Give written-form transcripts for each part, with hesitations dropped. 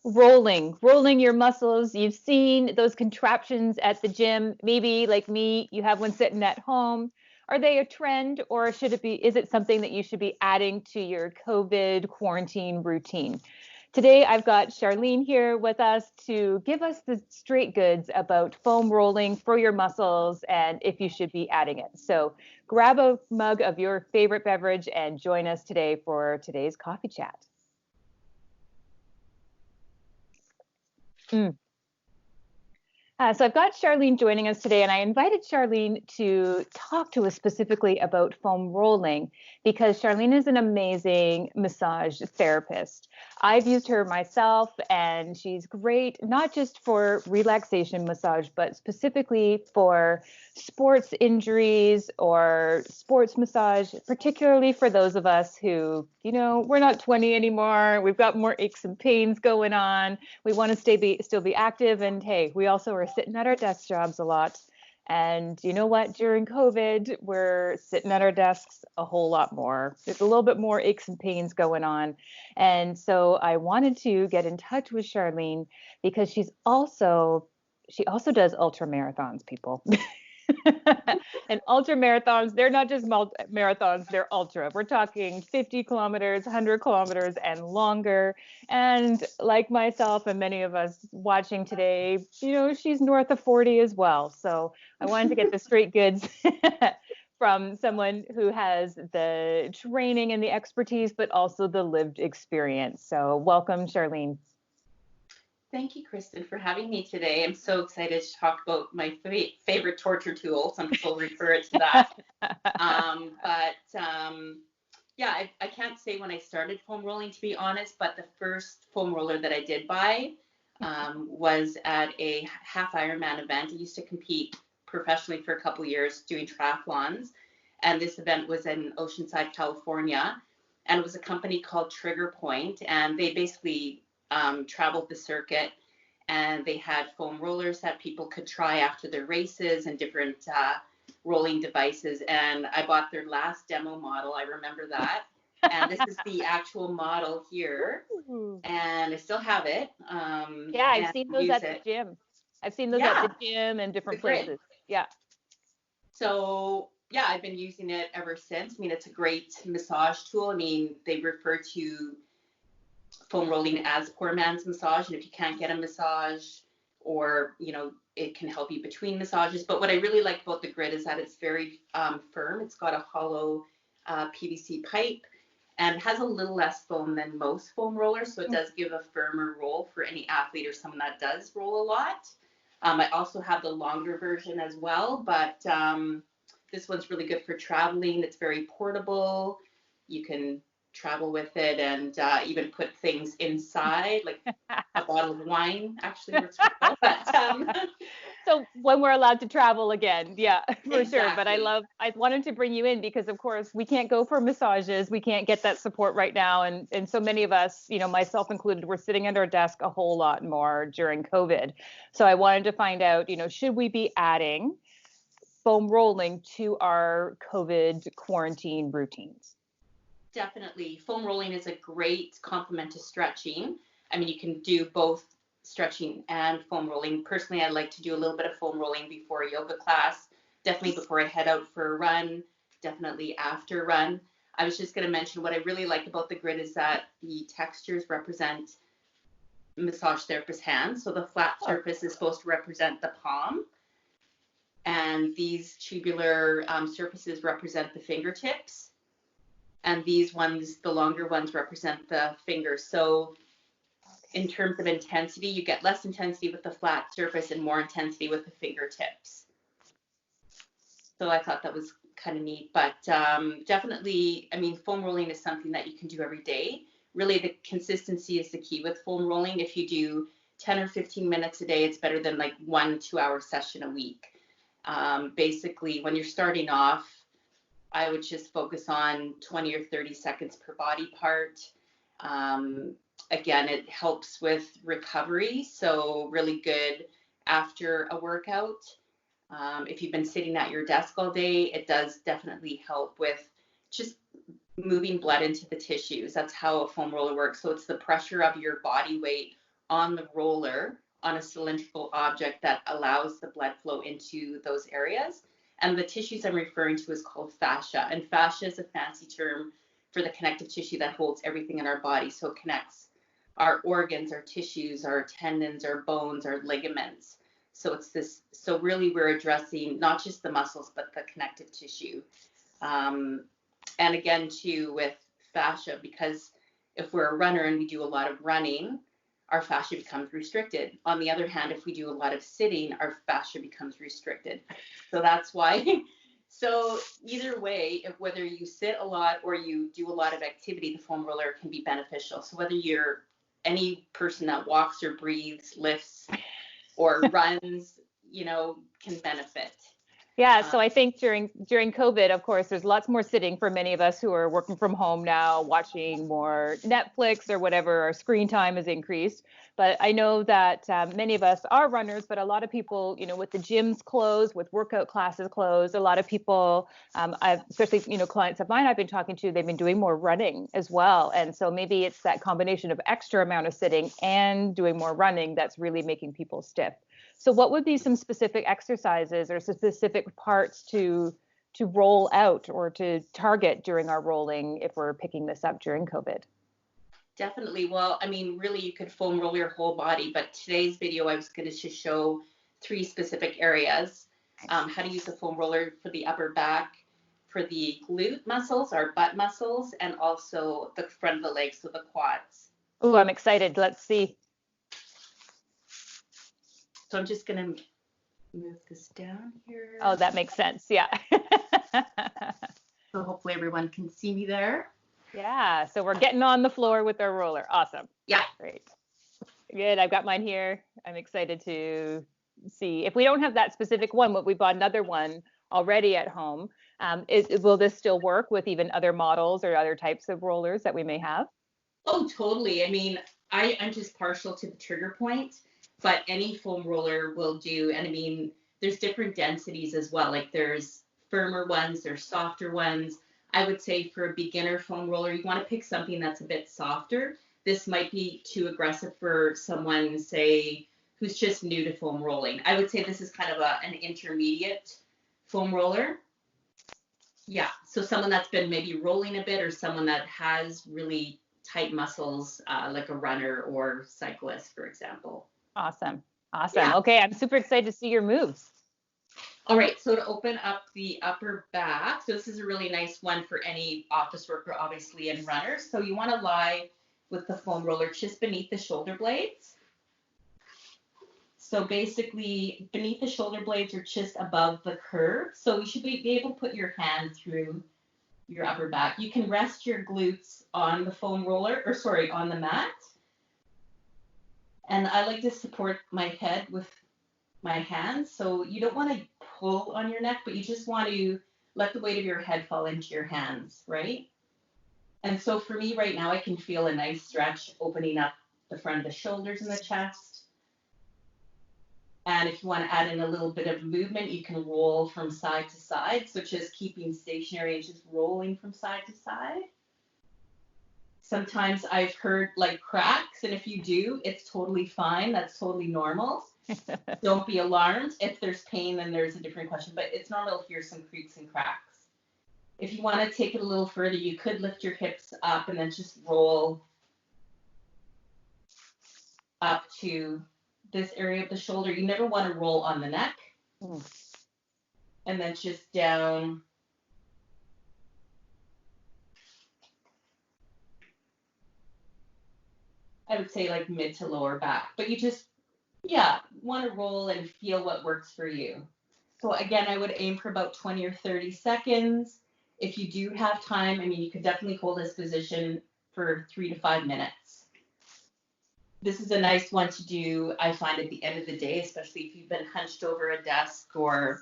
rolling your muscles. You've seen those contraptions at the gym. Maybe like me, you have one sitting at home. Are they a trend, or is it something that you should be adding to your COVID quarantine routine? Today, I've got Charlene here with us to give us the straight goods about foam rolling for your muscles and if you should be adding it. So grab a mug of your favorite beverage and join us today for today's coffee chat. Mm. So I've got Charlene joining us today, and I invited Charlene to talk to us specifically about foam rolling because Charlene is an amazing massage therapist. I've used her myself, and she's great, not just for relaxation massage, but specifically for sports injuries or sports massage, particularly for those of us who, we're not 20 anymore. We've got more aches and pains going on. We want to still be active, and hey, we also are sitting at our desk jobs a lot. And you know what? During COVID, we're sitting at our desks a whole lot more. There's a little bit more aches and pains going on. And so I wanted to get in touch with Charlene because she also does ultra marathons, people. And ultra marathons, they're not just marathons, they're ultra. We're talking 50 kilometers, 100 kilometers, and longer. And like myself and many of us watching today, she's north of 40 as well. So I wanted to get the straight goods from someone who has the training and the expertise, but also the lived experience. So welcome, Charlene. Thank you, Kristen, for having me today. I'm so excited to talk about my favorite torture tool. Some people refer it to that. Yeah, I can't say when I started foam rolling, to be honest, but the first foam roller that I did buy was at a half Ironman event. I used to compete professionally for a couple years doing triathlons. And this event was in Oceanside, California. And it was a company called Triggerpoint. And they basically traveled the circuit, and they had foam rollers that people could try after their races and different rolling devices. And I bought their last demo model. I remember that. And this is the actual model here. And I still have it. Yeah, I've seen those at the gym. I've seen those at the gym and different places. Yeah. So yeah, I've been using it ever since. I mean, it's a great massage tool. I mean, they refer to foam rolling as poor man's massage, and if you can't get a massage, or it can help you between massages. But what I really like about the grid is that it's very firm. It's got a hollow PVC pipe and has a little less foam than most foam rollers, so it does give a firmer roll for any athlete or someone that does roll a lot. I also have the longer version as well, but this one's really good for traveling. It's very portable. You can travel with it and even put things inside, like a bottle of wine actually works well. But, so when we're allowed to travel again, yeah, for sure. But I wanted to bring you in because of course we can't go for massages. We can't get that support right now. And so many of us, myself included, we're sitting at our desk a whole lot more during COVID. So I wanted to find out, should we be adding foam rolling to our COVID quarantine routines? Definitely. Foam rolling is a great complement to stretching. I mean, you can do both stretching and foam rolling. Personally, I like to do a little bit of foam rolling before a yoga class, definitely before I head out for a run, definitely after run. I was just going to mention what I really like about the grid is that the textures represent massage therapist hands. So the flat surface is supposed to represent the palm, and these tubular surfaces represent the fingertips. And these ones, the longer ones, represent the fingers. So in terms of intensity, you get less intensity with the flat surface and more intensity with the fingertips. So I thought that was kind of neat. But definitely, I mean, foam rolling is something that you can do every day. Really, the consistency is the key with foam rolling. If you do 10 or 15 minutes a day, it's better than like 1 2-hour session a week. Basically, when you're starting off, I would just focus on 20 or 30 seconds per body part. Again, it helps with recovery, so really good after a workout. If you've been sitting at your desk all day, it does definitely help with just moving blood into the tissues. That's how a foam roller works. So it's the pressure of your body weight on the roller on a cylindrical object that allows the blood flow into those areas. And the tissues I'm referring to is called fascia. And fascia is a fancy term for the connective tissue that holds everything in our body. So it connects our organs, our tissues, our tendons, our bones, our ligaments. So it's this, so really we're addressing not just the muscles, but the connective tissue. And again, too, with fascia, because if we're a runner and we do a lot of running, our fascia becomes restricted. On the other hand, if we do a lot of sitting, our fascia becomes restricted. So that's why. So either way, if whether you sit a lot or you do a lot of activity, the foam roller can be beneficial. So whether you're any person that walks or breathes, lifts, or runs, can benefit. Yeah, so I think during COVID, of course, there's lots more sitting for many of us who are working from home now, watching more Netflix or whatever. Our screen time has increased. But I know that many of us are runners, but a lot of people, with the gyms closed, with workout classes closed, a lot of people, especially, clients of mine I've been talking to, they've been doing more running as well. And so maybe it's that combination of extra amount of sitting and doing more running that's really making people stiff. So what would be some specific exercises or specific parts to roll out or to target during our rolling if we're picking this up during COVID? Definitely. Well, really you could foam roll your whole body, but today's video I was going to show 3 specific areas. How to use a foam roller for the upper back, for the glute muscles, our butt muscles, and also the front of the legs, so the quads. Oh, I'm excited. Let's see. So I'm just going to move this down here. Oh, that makes sense. Yeah. So hopefully everyone can see me there. Yeah. So we're getting on the floor with our roller. Awesome. Yeah. Great. Good. I've got mine here. I'm excited to see. If we don't have that specific one, but we bought another one already at home, will this still work with even other models or other types of rollers that we may have? Oh, totally. I'm just partial to the Triggerpoint, but any foam roller will do. And there's different densities as well. Like there's firmer ones, there's softer ones. I would say for a beginner foam roller, you want to pick something that's a bit softer. This might be too aggressive for someone, say, who's just new to foam rolling. I would say this is kind of an intermediate foam roller. Yeah, so someone that's been maybe rolling a bit, or someone that has really tight muscles, like a runner or cyclist, for example. Awesome. Yeah. Okay, I'm super excited to see your moves. All right, so to open up the upper back, so this is a really nice one for any office worker, obviously, and runners. So you want to lie with the foam roller just beneath the shoulder blades. So basically, beneath the shoulder blades are just above the curve. So you should be able to put your hand through your upper back. You can rest your glutes on the foam roller, on the mat. And I like to support my head with my hands. So you don't want to pull on your neck, but you just want to let the weight of your head fall into your hands, right? And so for me right now, I can feel a nice stretch opening up the front of the shoulders and the chest. And if you want to add in a little bit of movement, you can roll from side to side. So just keeping stationary and just rolling from side to side. Sometimes I've heard like cracks, and if you do, it's totally fine. That's totally normal. Don't be alarmed. If there's pain, then there's a different question, but it's normal to hear some creaks and cracks. If you want to take it a little further, you could lift your hips up and then just roll up to this area of the shoulder. You never want to roll on the neck. And then just down. I would say like mid to lower back, but you just, want to roll and feel what works for you. So again, I would aim for about 20 or 30 seconds. If you do have time, you could definitely hold this position for 3 to 5 minutes. This is a nice one to do, I find, at the end of the day, especially if you've been hunched over a desk or,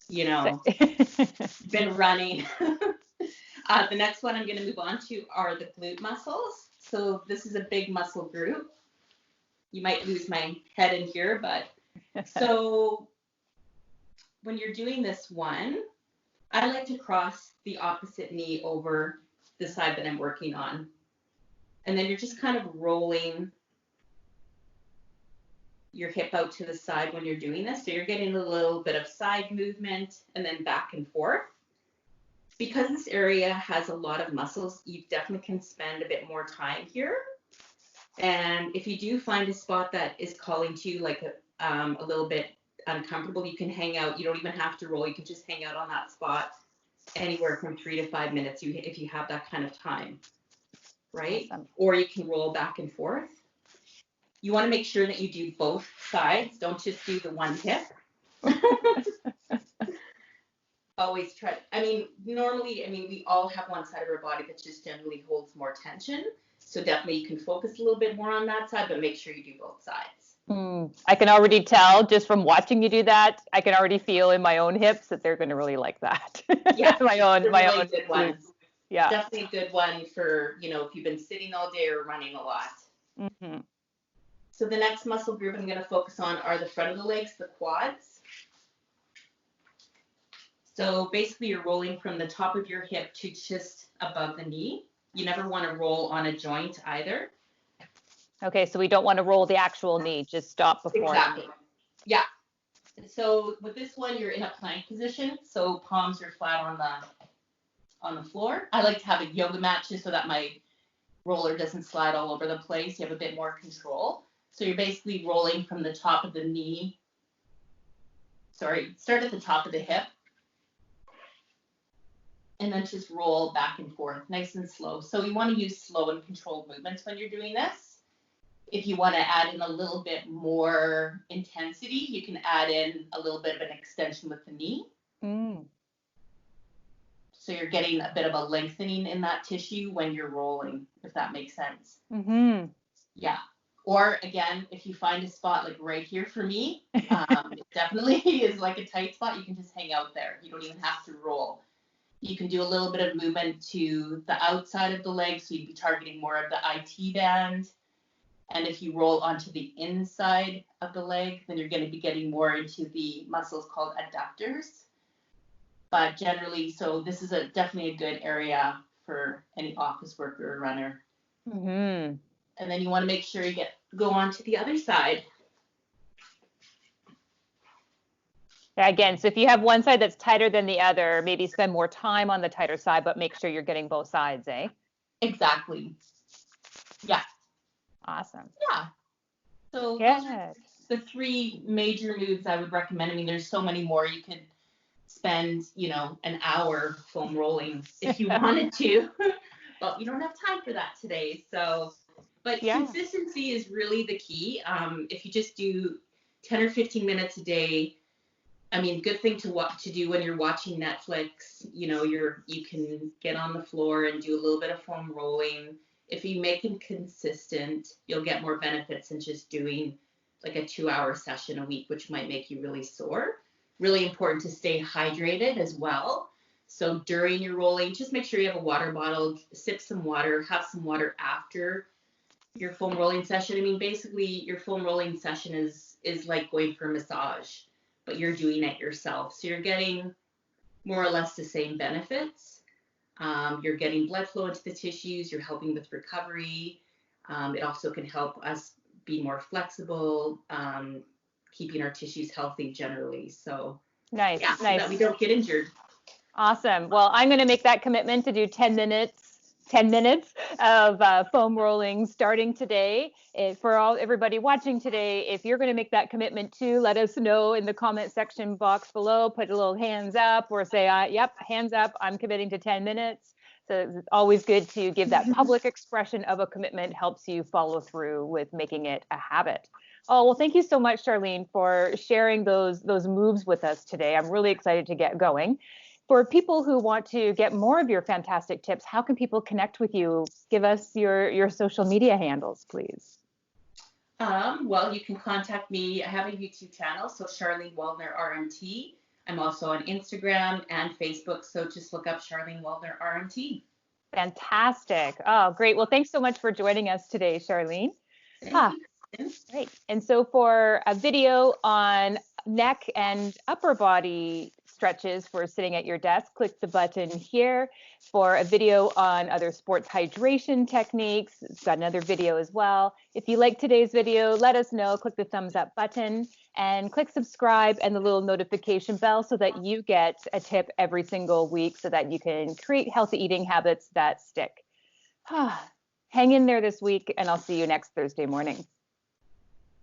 been running. The next one I'm going to move on to are the glute muscles. So this is a big muscle group. You might lose my head in here, but so when you're doing this one, I like to cross the opposite knee over the side that I'm working on. And then you're just kind of rolling your hip out to the side when you're doing this. So you're getting a little bit of side movement and then back and forth. Because this area has a lot of muscles, you definitely can spend a bit more time here. And if you do find a spot that is calling to you like a little bit uncomfortable, you can hang out. You don't even have to roll. You can just hang out on that spot anywhere from 3 to 5 minutes if you have that kind of time, right? Awesome. Or you can roll back and forth. You want to make sure that you do both sides. Don't just do the one hip. Always try. Normally, we all have one side of our body that just generally holds more tension. So definitely you can focus a little bit more on that side, but make sure you do both sides. I can already tell just from watching you do that. I can already feel in my own hips that they're going to really like that. Yeah, my own good one. Yeah, definitely a good one for if you've been sitting all day or running a lot. Mm-hmm. So the next muscle group I'm going to focus on are the front of the legs, the quads. So basically you're rolling from the top of your hip to just above the knee. You never want to roll on a joint either. Okay, so we don't want to roll the actual knee, just stop before. Exactly. Yeah. So with this one, you're in a plank position. So palms are flat on the floor. I like to have a yoga mat just so that my roller doesn't slide all over the place. You have a bit more control. So you're basically rolling from the top of the knee. Start at the top of the hip. And then just roll back and forth, nice and slow. So you want to use slow and controlled movements when you're doing this. If you want to add in a little bit more intensity, you can add in a little bit of an extension with the knee. So you're getting a bit of a lengthening in that tissue when you're rolling, if that makes sense. Mm-hmm. Yeah. Or again, if you find a spot like right here for me, it definitely is like a tight spot. You can just hang out there. You don't even have to roll. You can do a little bit of movement to the outside of the leg, so you'd be targeting more of the IT band. And if you roll onto the inside of the leg, then you're going to be getting more into the muscles called adductors. But generally, so this is definitely a good area for any office worker or runner. Mm-hmm. And then you want to make sure you go on to the other side. Again, so if you have one side that's tighter than the other, maybe spend more time on the tighter side, but make sure you're getting both sides, eh? Exactly. Yeah. Awesome. Yeah. So those are the 3 major moves I would recommend. There's so many more. You could spend, an hour foam rolling if you wanted to, but you don't have time for that today. But consistency is really the key. If you just do 10 or 15 minutes a day, good thing to do when you're watching Netflix. You can get on the floor and do a little bit of foam rolling. If you make it consistent, you'll get more benefits than just doing like a 2-hour session a week, which might make you really sore. Really important to stay hydrated as well. So during your rolling, just make sure you have a water bottle, sip some water, have some water after your foam rolling session. Basically your foam rolling session is like going for a massage, but you're doing it yourself. So you're getting more or less the same benefits. You're getting blood flow into the tissues. You're helping with recovery. It also can help us be more flexible, keeping our tissues healthy generally. So nice, so that we don't get injured. Awesome. Well, I'm going to make that commitment to do 10 minutes of foam rolling starting today. For everybody watching today, if you're going to make that commitment too, let us know in the comment section box below. Put a little hands up or say, yep, hands up, I'm committing to 10 minutes. So it's always good to give that public expression of a commitment, helps you follow through with making it a habit. Oh, well, thank you so much, Charlene, for sharing those moves with us today. I'm really excited to get going. For people who want to get more of your fantastic tips, how can people connect with you? Give us your social media handles, please. Well, you can contact me. I have a YouTube channel, so Charlene Waldner RMT. I'm also on Instagram and Facebook, so just look up Charlene Waldner RMT. Fantastic. Oh, great. Well, thanks so much for joining us today, Charlene. Great. And so for a video on neck and upper body stretches for sitting at your desk, click the button here. For a video on other sports hydration techniques, it's got another video as well. If you like today's video, let us know. Click the thumbs up button and click subscribe and the little notification bell so that you get a tip every single week so that you can create healthy eating habits that stick. Hang in there this week, and I'll see you next Thursday morning.